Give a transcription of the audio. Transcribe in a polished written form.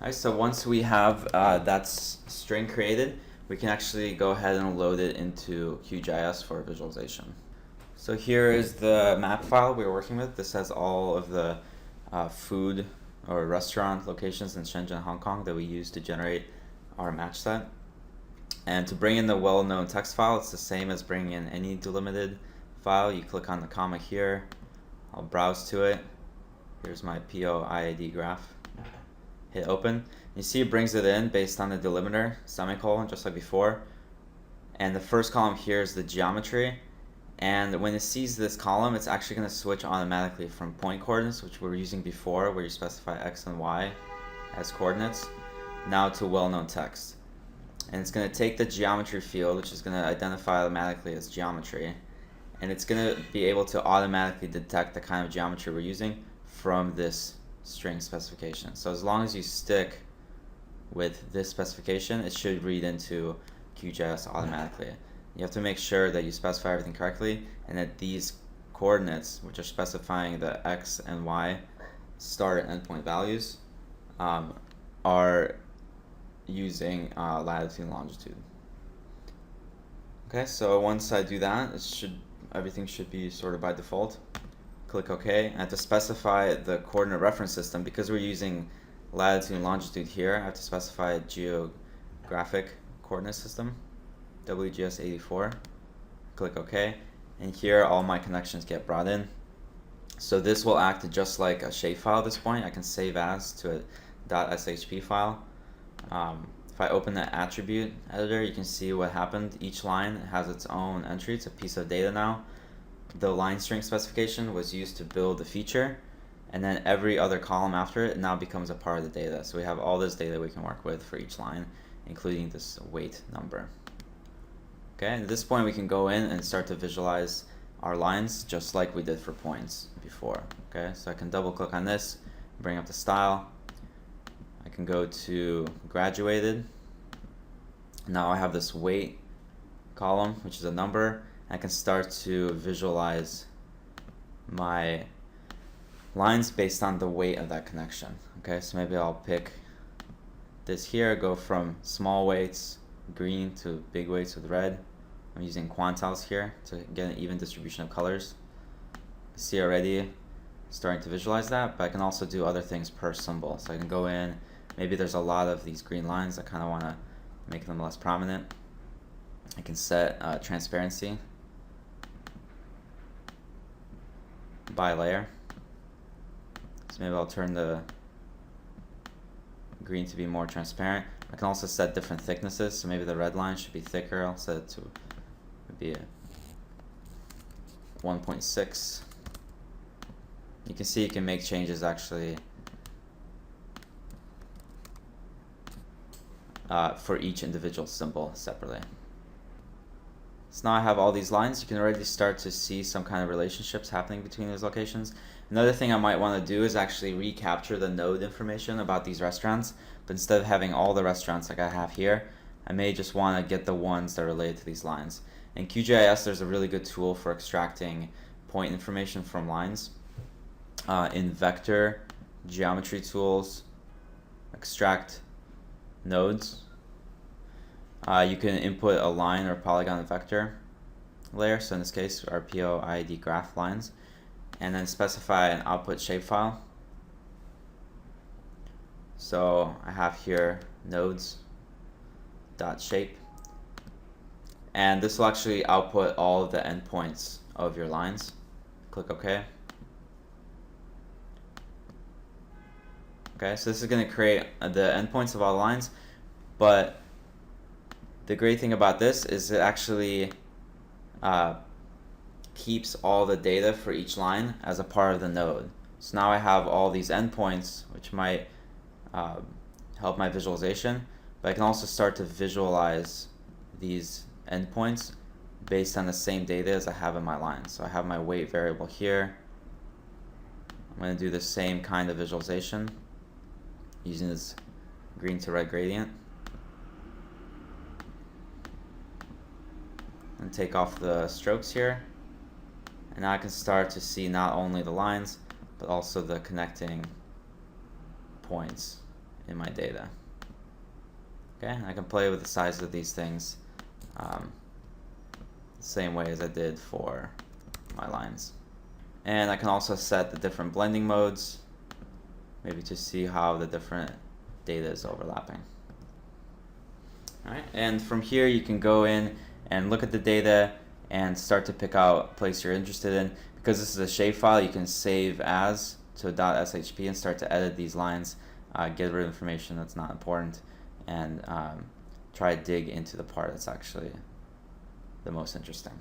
Alright, so once we have that string created, we can actually go ahead and load it into QGIS for visualization. So here is the map file we were working with. This has all of the food or restaurant locations in Shenzhen, Hong Kong that we use to generate our match set. And to bring in the well-known text file, it's the same as bringing in any delimited file. You click on the comma here. I'll browse to it. Here's my POIID graph. Hit open. You see it brings it in based on the delimiter, semicolon, just like before. And the first column here is the geometry. And when it sees this column, it's actually going to switch automatically from point coordinates, which we were using before, where you specify x and y as coordinates, now to well-known text. And it's going to take the geometry field, which is going to identify automatically as geometry, and it's going to be able to automatically detect the kind of geometry we're using from this string specification. So as long as you stick with this specification, it should read into QGIS automatically. You have to make sure that you specify everything correctly and that these coordinates, which are specifying the x and y start and endpoint values, are using latitude and longitude. Okay, so once I do that, everything should be sorted by default. Click OK. I have to specify the coordinate reference system. Because we're using latitude and longitude here, I have to specify a geographic coordinate system, WGS84. Click OK. And here all my connections get brought in. So this will act just like a shapefile at this point. I can save as to a .shp file. If I open the attribute editor, you can see what happened. Each line has its own entry. It's a piece of data now. The line string specification was used to build the feature, and then every other column after it now becomes a part of the data. So we have all this data we can work with for each line, including this weight number. Okay, at this point we can go in and start to visualize our lines just like we did for points before. Okay, so I can double click on this, bring up the style. I can go to graduated. Now I have this weight column, which is a number. I can start to visualize my lines based on the weight of that connection. Okay, so maybe I'll pick this here, go from small weights, green, to big weights with red. I'm using quantiles here to get an even distribution of colors. See already starting to visualize that, but I can also do other things per symbol. So I can go in, maybe there's a lot of these green lines, I kind of want to make them less prominent. I can set transparency by layer. So maybe I'll turn the green to be more transparent. I can also set different thicknesses, so maybe the red line should be thicker. I'll set it to be 1.6. You can see you can make changes actually for each individual symbol separately. So now I have all these lines. You can already start to see some kind of relationships happening between these locations. Another thing I might want to do is actually recapture the node information about these restaurants, but instead of having all the restaurants like I have here, I may just want to get the ones that are related to these lines. In QGIS, there's a really good tool for extracting point information from lines. In vector geometry tools, extract nodes. You can input a line or polygon vector layer, so in this case our POID graph lines, and then specify an output shapefile. So I have here nodes.shape, and this will actually output all of the endpoints of your lines. Click OK. Okay, so this is going to create the endpoints of all the lines, but the great thing about this is it actually keeps all the data for each line as a part of the node. So now I have all these endpoints, which might help my visualization, but I can also start to visualize these endpoints based on the same data as I have in my lines. So I have my weight variable here. I'm going to do the same kind of visualization using this green to red gradient. And take off the strokes here. And now I can start to see not only the lines, but also the connecting points in my data. Okay, I can play with the size of these things the same way as I did for my lines. And I can also set the different blending modes, maybe to see how the different data is overlapping. All right, and from here you can go in and look at the data and start to pick out a place you're interested in. Because this is a shapefile, you can save as to a .shp and start to edit these lines, get rid of information that's not important, and try to dig into the part that's actually the most interesting.